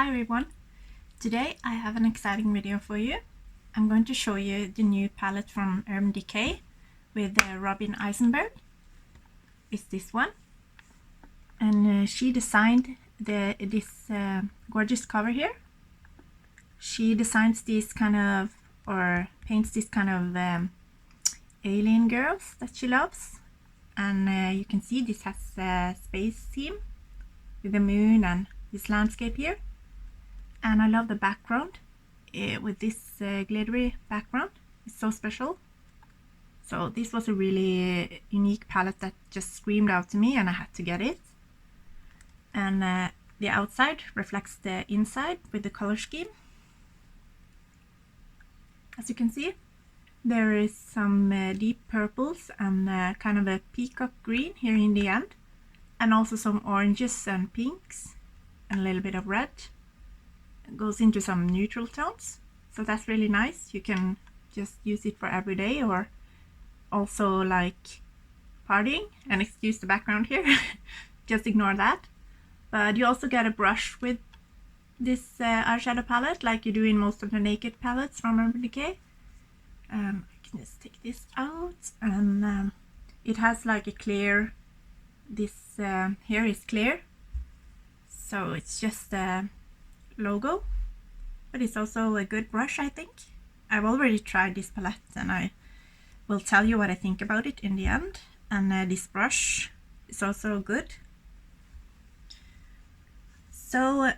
Hi everyone! Today I have an exciting video for you. I'm going to show you the new palette from Urban Decay with Robin Eisenberg. It's this one. And she designed this gorgeous cover here. She designs these kind of, or paints this kind of alien girls that she loves. And you can see this has a space theme with the moon and this landscape here. And I love the background with this glittery background. It's so special. So this was a really unique palette that just screamed out to me and I had to get it. And the outside reflects the inside with the color scheme. As you can see, there is some deep purples and kind of a peacock green here in the end. And also some oranges and pinks and a little bit of red. Goes into some neutral tones, so that's really nice. You can just use it for every day or also like partying, and excuse the background here. Just ignore that. But you also get a brush with this eyeshadow palette like you do in most of the naked palettes from Urban Decay. I can just take this out, and it has like a clear, this here is clear, so it's just logo, but it's also a good brush, I think. I've already tried this palette and I will tell you what I think about it in the end. And this brush is also good. So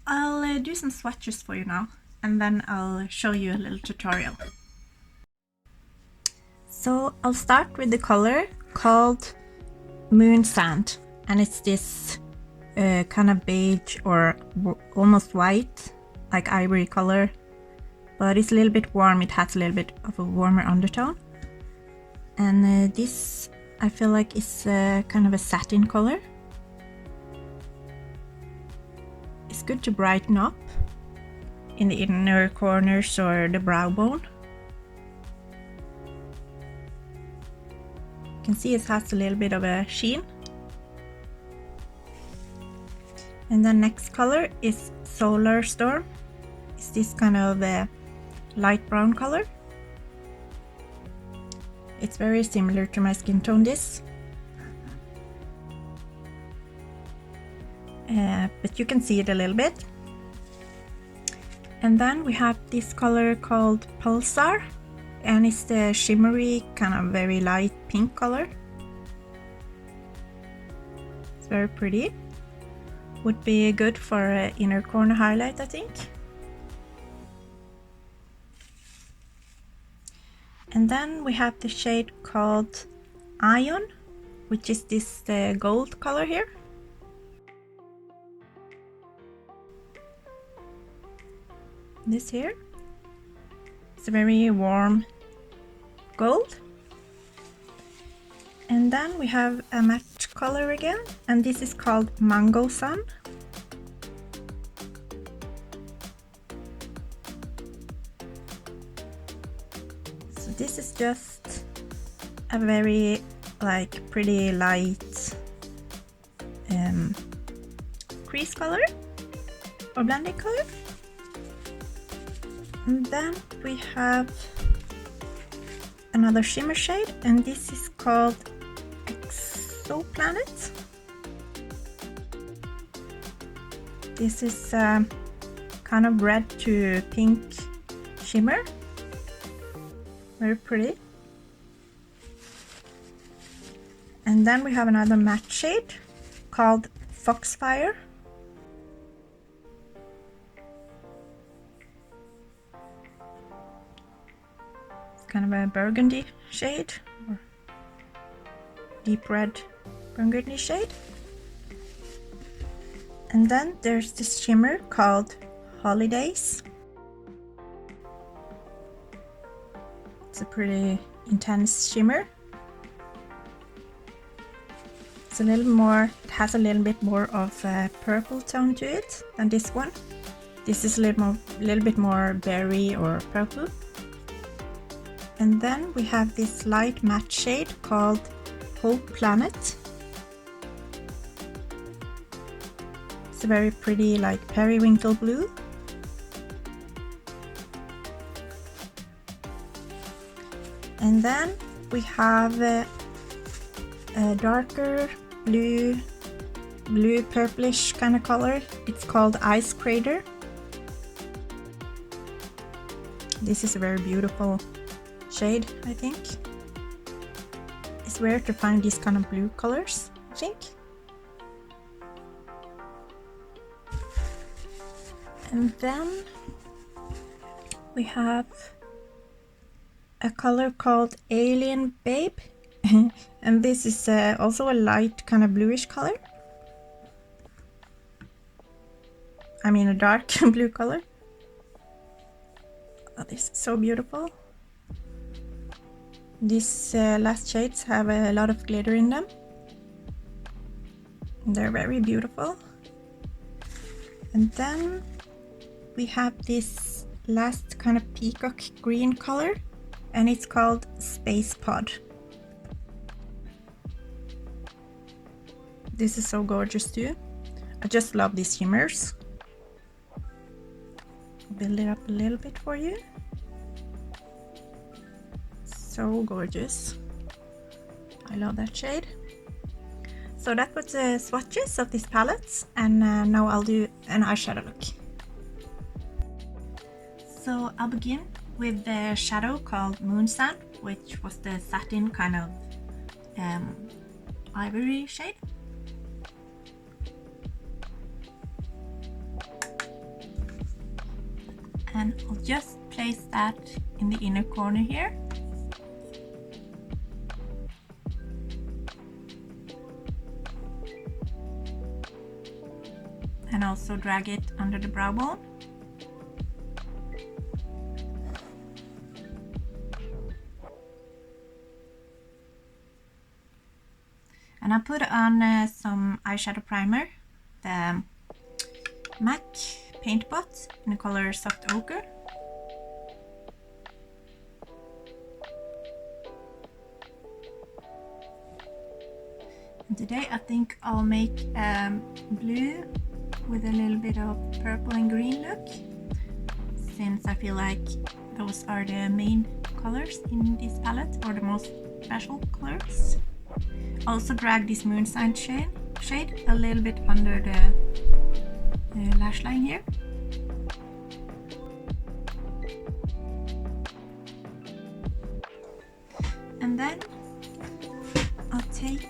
I'll do some swatches for you now and then I'll show you a little tutorial. So I'll start with the color called Moon Sand, and it's this kind of beige or almost white, like ivory color, but it's a little bit warm. It has a little bit of a warmer undertone, and this I feel like is kind of a satin color. It's good to brighten up in the inner corners or the brow bone. You can see it has a little bit of a sheen. And the next color is Solar Storm. It's this kind of light brown color. It's very similar to my skin tone, this. But you can see it a little bit. And then we have this color called Pulsar, and it's the shimmery kind of very light pink color. It's very pretty. Would be good for an inner corner highlight, I think. And then we have the shade called Ion, which is this gold color here. This here. It's a very warm gold. And then we have a matte color again, and this is called Mango Sun. So this is just a very like pretty light crease color or blending color. And then we have another shimmer shade, and this is called Exoplanet. This is kind of red to pink shimmer. Very pretty. And then we have another matte shade called Foxfire. It's kind of a burgundy shade, or deep red burgundy shade. And then there's this shimmer called Holidays. It's a pretty intense shimmer. It's a little more, it has a little bit more of a purple tone to it than this one. This is a little bit more berry or purple. And then we have this light matte shade called Hope Planet. It's a very pretty like periwinkle blue. And then we have a darker blue purplish kind of color. It's called Ice Crater. This is a very beautiful shade, I think. It's rare to find these kind of blue colors, I think. And then we have a color called Alien Babe. And this is also a light kind of bluish color. I mean a dark blue color. Oh, this is so beautiful. These last shades have a lot of glitter in them. They're very beautiful. And then we have this last kind of peacock green color, and it's called Space Pod. This is so gorgeous too. I just love these shimmers. Build it up a little bit for you. So gorgeous. I love that shade. So that was the swatches of these palettes, and now I'll do an eyeshadow look. So I'll begin with the shadow called Moon Sand, which was the satin kind of ivory shade. And I'll just place that in the inner corner here. And also drag it under the brow bone. And I put on some eyeshadow primer, the MAC paint pot in the color Soft Ochre. And today I think I'll make blue with a little bit of purple and green look, since I feel like those are the main colors in this palette, or the most special colors. Also drag this Moon Sand shade a little bit under the lash line here. And then I'll take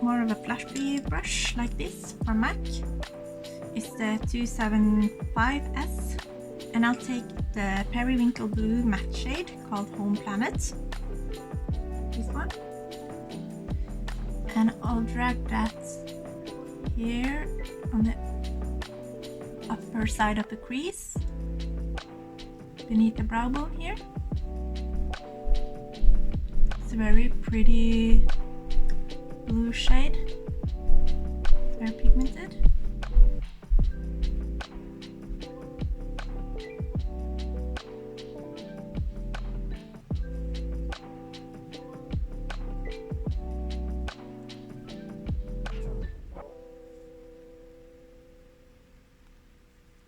more of a fluffy brush like this from MAC. It's the 275S, and I'll take the periwinkle blue matte shade called Home Planet, this one, and I'll drag that here on the upper side of the crease beneath the brow bone here. It's a very pretty blue shade, very pigmented.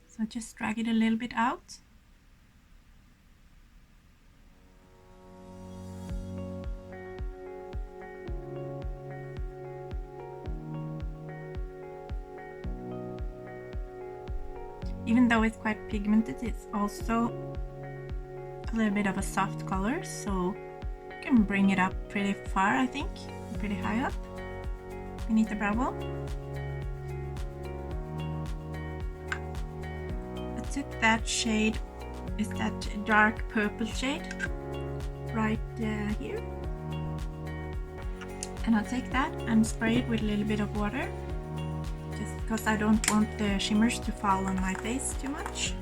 So just drag it a little bit out. Even though it's quite pigmented, it's also a little bit of a soft color, so you can bring it up pretty far, I think, pretty high up beneath the brow bone. I took that shade, is that dark purple shade right here, and I'll take that and spray it with a little bit of water, just because I don't want the shimmers to fall on my face too much,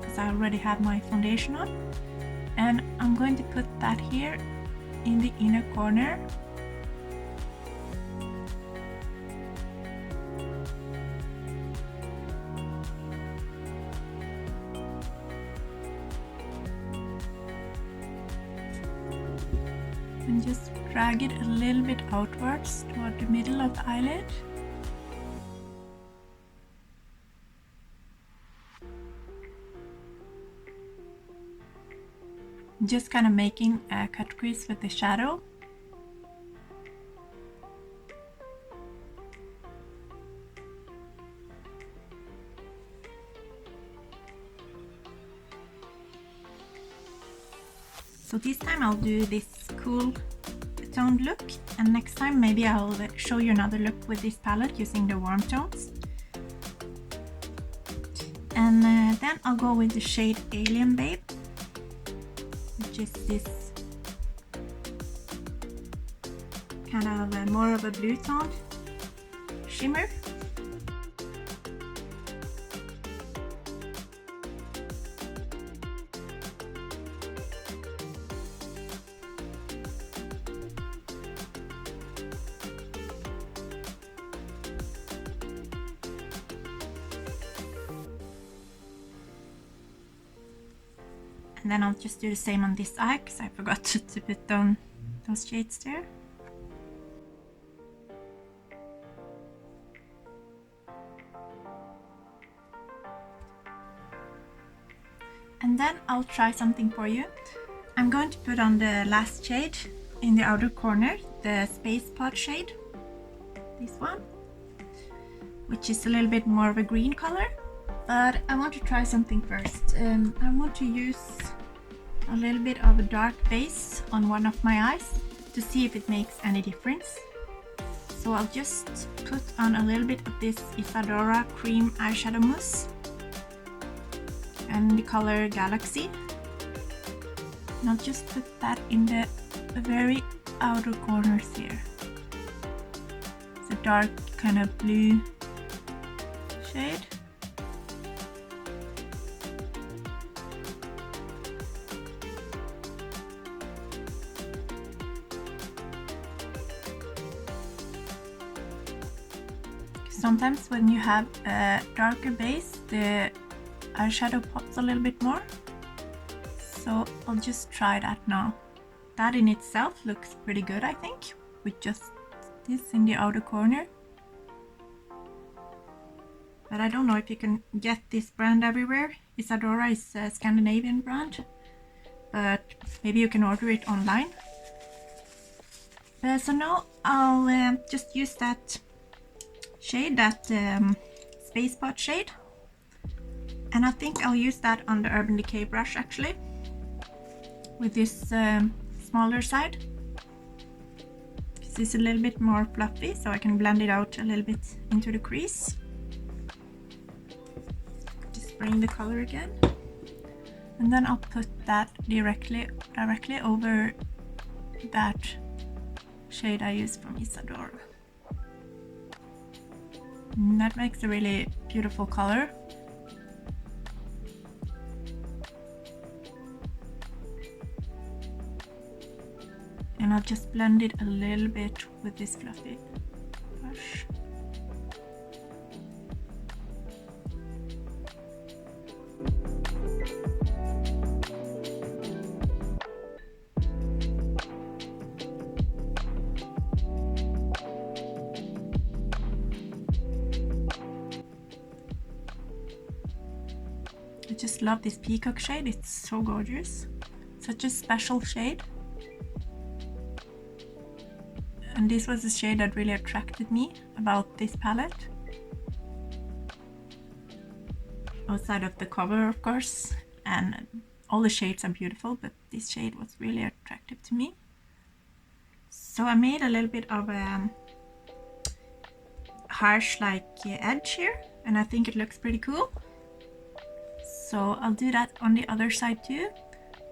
because I already have my foundation on. And I'm going to put that here in the inner corner. And just drag it a little bit outwards toward the middle of the eyelid. Just kind of making a cut crease with the shadow. So this time I'll do this cool toned look, and next time maybe I'll show you another look with this palette using the warm tones. And then I'll go with the shade Alien Babe, which is this kind of more of a blue tone shimmer. And then I'll just do the same on this eye because I forgot to put on those shades there. And then I'll try something for you. I'm going to put on the last shade in the outer corner, the Space Pod shade, this one, which is a little bit more of a green color. But I want to try something first. I want to use a little bit of a dark base on one of my eyes to see if it makes any difference. So I'll just put on a little bit of this Isadora cream eyeshadow mousse and the color Galaxy. And I'll just put that in the very outer corners here. It's a dark kind of blue shade. Sometimes when you have a darker base, the eyeshadow pops a little bit more. So I'll just try that now. That in itself looks pretty good, I think, with just this in the outer corner. But I don't know if you can get this brand everywhere. Isadora is a Scandinavian brand, but maybe you can order it online. So now I'll just use that shade, that Space Pod shade, and I think I'll use that on the Urban Decay brush actually, with this smaller side. This is a little bit more fluffy, so I can blend it out a little bit into the crease. Just bring the color again, and then I'll put that directly over that shade I used from Isadora. And that makes a really beautiful color. And I'll just blend it a little bit with this fluffy brush. I just love this peacock shade, it's so gorgeous. Such a special shade. And this was the shade that really attracted me about this palette. Outside of the cover, of course, and all the shades are beautiful, but this shade was really attractive to me. So I made a little bit of a harsh edge here, and I think it looks pretty cool. So I'll do that on the other side too,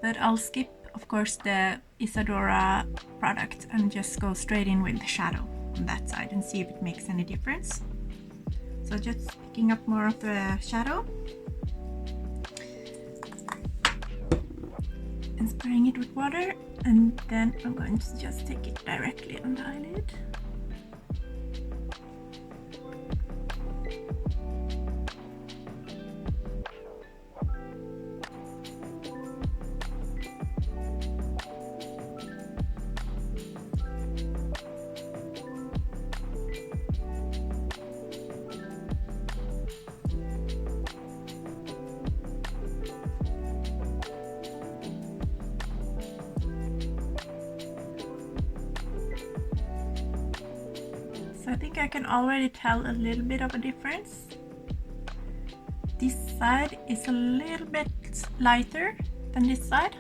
but I'll skip, of course, the Isadora product and just go straight in with the shadow on that side and see if it makes any difference. So just picking up more of the shadow and spraying it with water, and then I'm going to just take it directly on the eyelid. think I can already tell a little bit of a difference. This side is a little bit lighter than this side,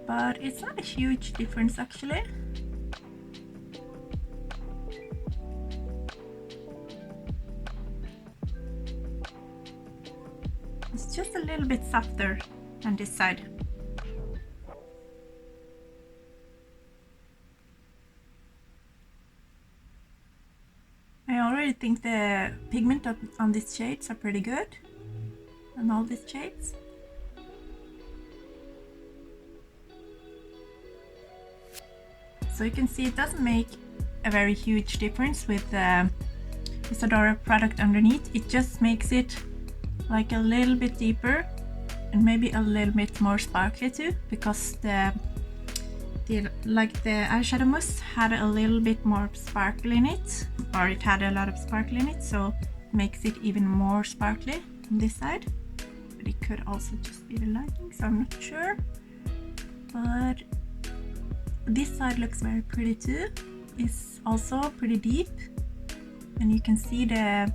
but it's not a huge difference actually. It's just a little bit softer than this side. I already think the pigment on these shades are pretty good, on all these shades. So you can see it doesn't make a very huge difference with the Isadora product underneath. It just makes it like a little bit deeper and maybe a little bit more sparkly too, because the eyeshadow mousse had a little bit more sparkle in it, or it had a lot of sparkle in it, so it makes it even more sparkly on this side. But it could also just be the lighting, so I'm not sure. But this side looks very pretty too. It's also pretty deep, and you can see the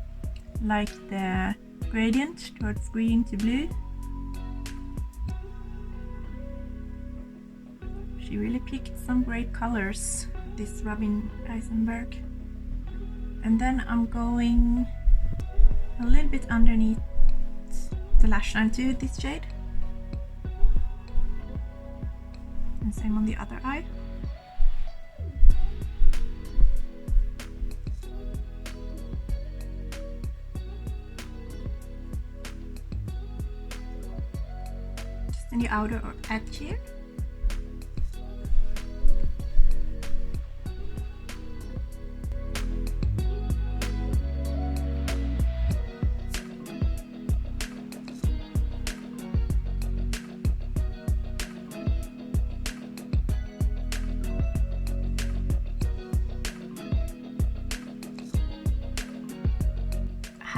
gradient towards green to blue. She really picked some great colors, this Robin Eisenberg. And then I'm going a little bit underneath the lash line too with this shade. And same on the other eye. Just in the outer edge here.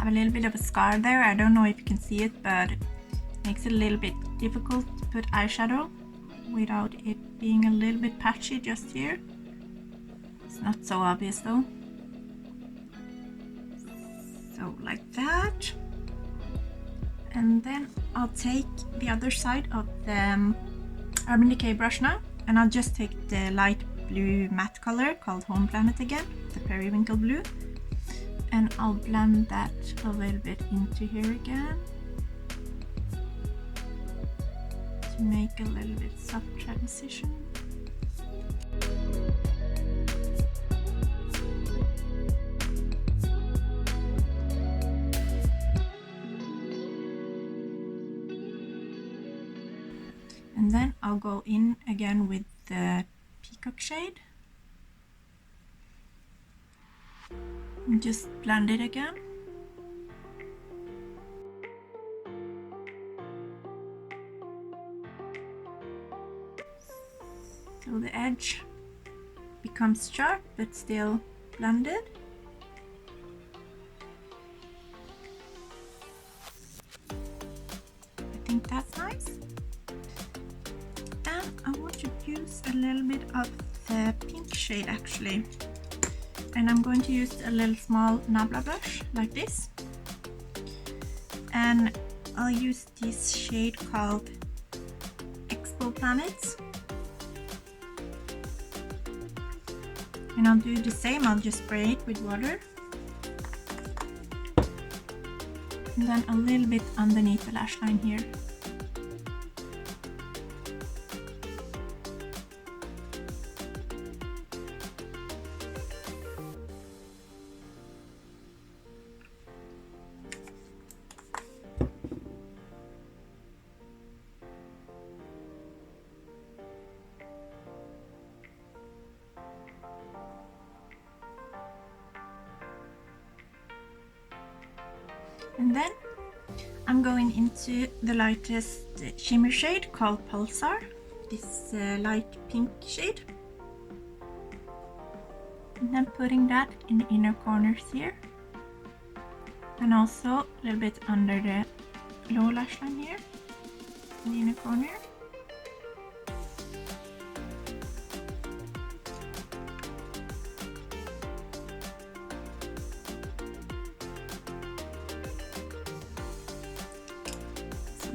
A little bit of a scar there. I don't know if you can see it, but it makes it a little bit difficult to put eyeshadow without it being a little bit patchy just here. It's not so obvious though. So like that. And then I'll take the other side of the Urban Decay brush now, and I'll just take the light blue matte color called Home Planet again, the periwinkle blue. And I'll blend that a little bit into here again to make a little bit soft transition. And then I'll go in again with the peacock shade. And just blend it again. So the edge becomes sharp but still blended. I think that's nice. And I want to use a little bit of the pink shade actually. And I'm going to use a little small Nabla brush like this, and I'll use this shade called Expo Planets, and I'll do the same. I'll just spray it with water and then a little bit underneath the lash line here. And then I'm going into the lightest shimmer shade called Pulsar, this light pink shade. And then putting that in the inner corners here. And also a little bit under the lower lash line here, in the inner corner.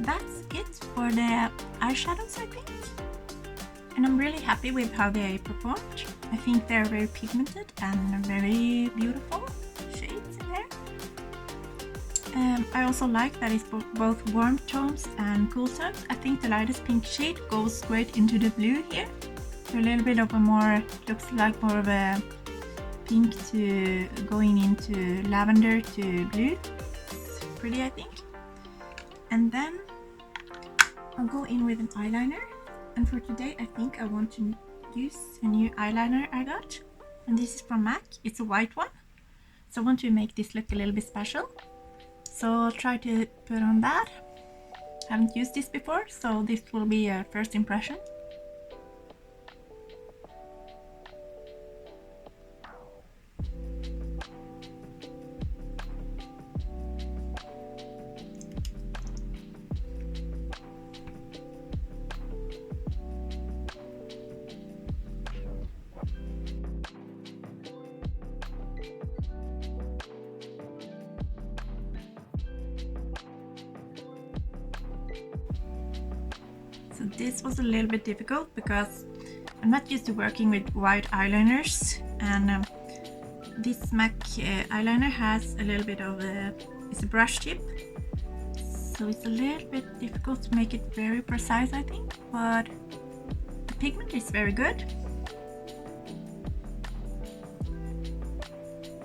that's it for the eyeshadows, I think. And I'm really happy with how they performed. I think they're very pigmented and very beautiful shades in there. I also like that it's both warm tones and cool tones. I think the lightest pink shade goes great into the blue here. So a little bit of a more, looks like more of a pink to going into lavender to blue. It's pretty, I think. And then I'll go in with an eyeliner. And for today, I think I want to use a new eyeliner I got. And this is from MAC. It's a white one. So I want to make this look a little bit special. So I'll try to put on that. I haven't used this before, so this will be a first impression. So this was a little bit difficult because I'm not used to working with white eyeliners, and this MAC eyeliner has a little bit of it's a brush tip, so it's a little bit difficult to make it very precise, I think, but the pigment is very good.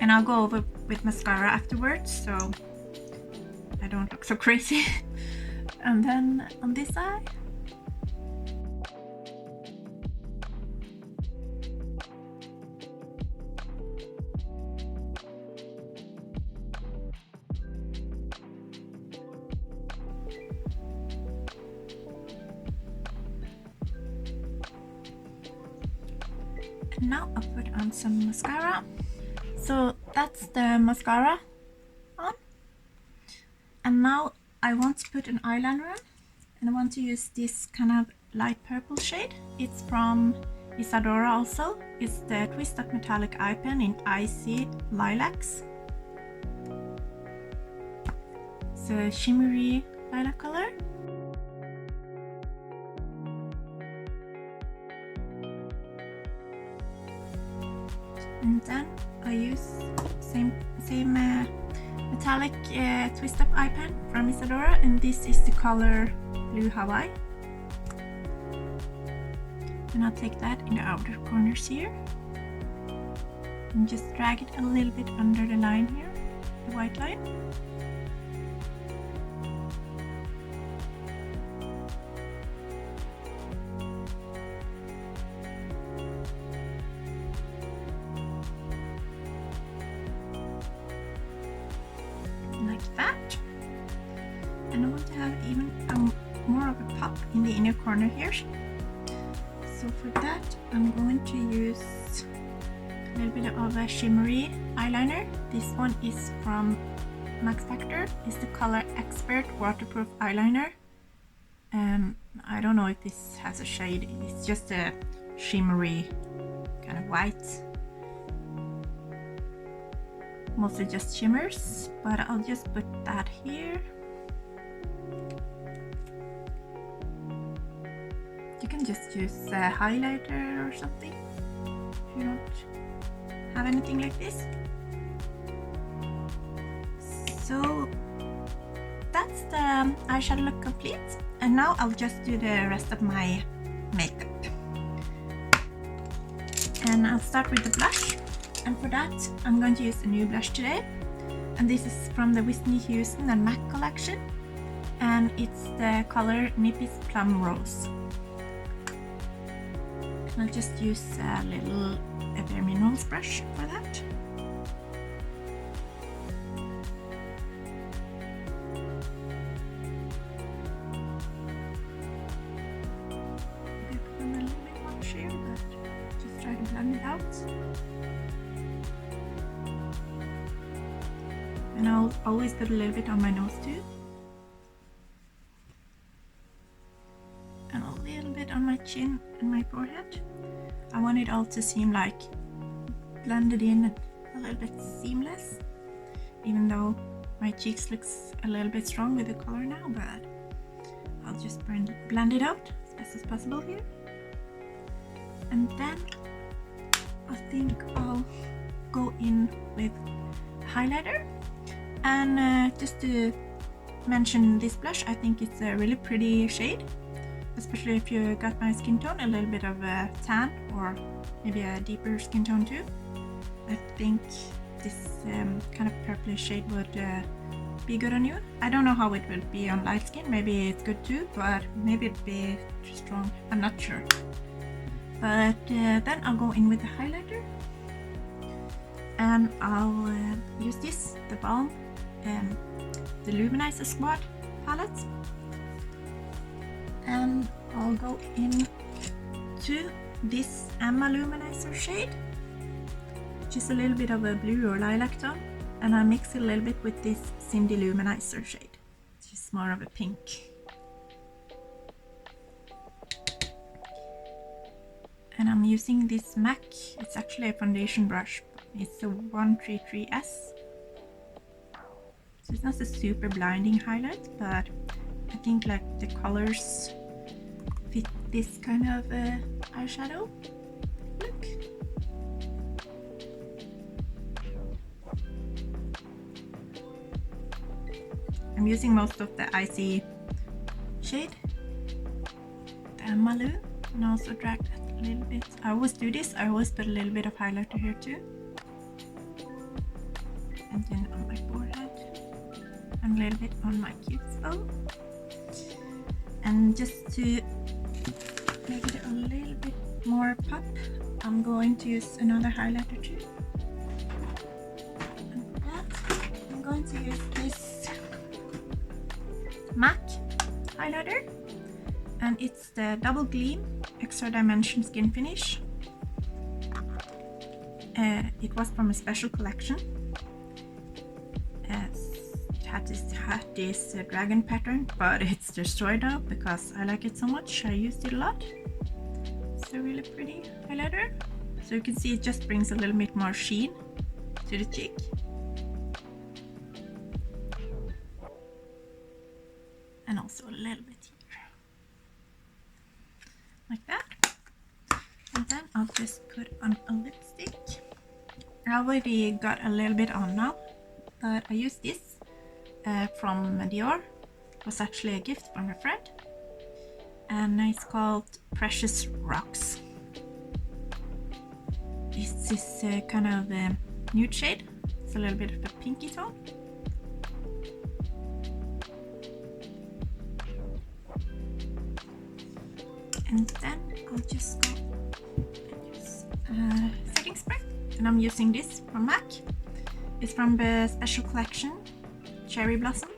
And I'll go over with mascara afterwards so I don't look so crazy. And then on this side, and now I'll put on some mascara. So that's the mascara on. And now I want to put an eyeliner on. And I want to use this kind of light purple shade. It's from Isadora also. It's the Twist Up Metallic Eye Pen in Icy Lilacs. It's a shimmery lilac color. And then I use same metallic twist up eye pen from Isadora, and this is the color Blue Hawaii. And I'll take that in the outer corners here and just drag it a little bit under the line here, the white line. Like that. And I want to have even more of a pop in the inner corner here. So for that I'm going to use a little bit of a shimmery eyeliner. This one is from Max Factor. It's the color Expert Waterproof Eyeliner. I don't know if this has a shade. It's just a shimmery kind of white. Mostly just shimmers, but I'll just put that here. You can just use a highlighter or something if you don't have anything like this. So that's the eyeshadow look complete, and now I'll just do the rest of my makeup. And I'll start with the blush. And for that, I'm going to use a new blush today. And this is from the Whitney Huston and MAC collection. And it's the color Nippy's Plum Rose. And I'll just use a little Bare Minerals brush for that. A little bit much here, but just try to blend it out. And I'll always put a little bit on my nose too. And a little bit on my chin and my forehead. I want it all to seem like blended in and a little bit seamless. Even though my cheeks looks a little bit strong with the color now, but I'll just blend it out as best as possible here. And then I think I'll go in with highlighter. And just to mention this blush, I think it's a really pretty shade, especially if you got my skin tone, a little bit of a tan or maybe a deeper skin tone too. I think this kind of purplish shade would be good on you. I don't know how it will be on light skin, maybe it's good too, but maybe it'd be too strong, I'm not sure. But then I'll go in with the highlighter, and I'll use this, the Balm, the Luminizer Squad palette, and I'll go in to this Emma Luminizer shade, which is a little bit of a blue or lilac tone, and I mix it a little bit with this Cindy Luminizer shade, which is more of a pink. And I'm using this MAC, it's actually a foundation brush, it's a 133S. So it's not a super blinding highlight, but I think like the colors fit this kind of eyeshadow look. I'm using most of the icy shade, the Amalu, and also drag that a little bit. I always do this, I always put a little bit of highlighter here too. And then on my forehead, and a little bit on my cupid's bow. And just to make it a little bit more pop, I'm going to use another highlighter too. And for that, I'm going to use this MAC highlighter, and it's the Double Gleam Extra Dimension Skin Finish. It was from a special collection. It had this dragon pattern, but it's destroyed now because I like it so much. I used it a lot. It's a really pretty highlighter. So you can see it just brings a little bit more sheen to the cheek. And also a little bit here. Like that. And then I'll just put on a lipstick. I already got a little bit on now, but I use this from Dior. It was actually a gift from a friend, and it's called Precious Rocks. This is kind of a nude shade. It's a little bit of a pinky tone. And then I'll just go and use setting spray, and I'm using this from MAC. It's from the special collection Cherry Blossom.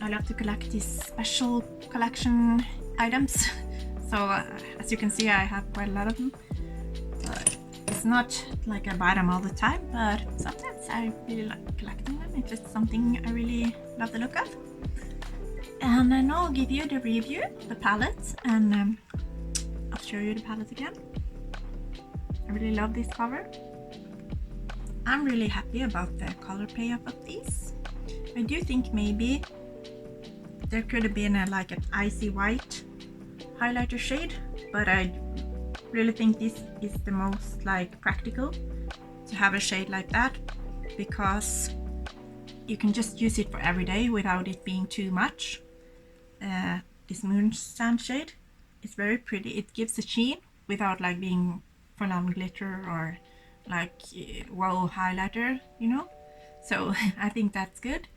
I love to collect these special collection items, so as you can see I have quite a lot of them. It's not like I buy them all the time, but sometimes I really like collecting them. It's just something I really love the look of. And then I'll give you the review, the palette, and I'll show you the palette again. I really love this cover. I'm really happy about the color payoff of these. I do think maybe there could have been like an icy white highlighter shade, but I really think this is the most like practical to have a shade like that, because you can just use it for every day without it being too much. This moon sand shade is very pretty. It gives a sheen without like being full on glitter or like wow highlighter, you know. So I think that's good,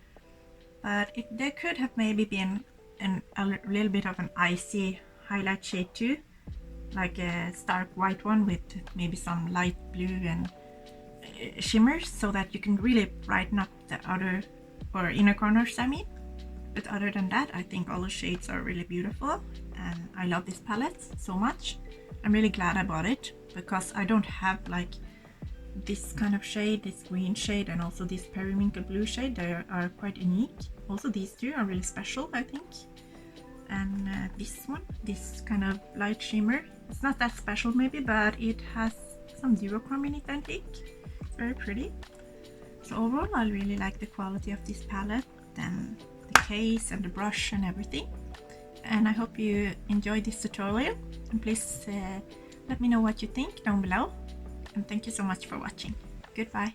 but there could have maybe been a little bit of an icy highlight shade too, like a stark white one with maybe some light blue and shimmers, so that you can really brighten up the outer or inner corners, I mean. But other than that, I think all the shades are really beautiful, and I love this palette so much. I'm really glad I bought it, because I don't have like this kind of shade, this green shade, and also this periwinkle blue shade. They are quite unique. Also these two are really special, I think. And this one, this kind of light shimmer, it's not that special maybe, but it has some duochrome in it, I think. It's very pretty. So overall, I really like the quality of this palette and the case and the brush and everything. And I hope you enjoyed this tutorial, and please let me know what you think down below. And thank you so much for watching. Goodbye.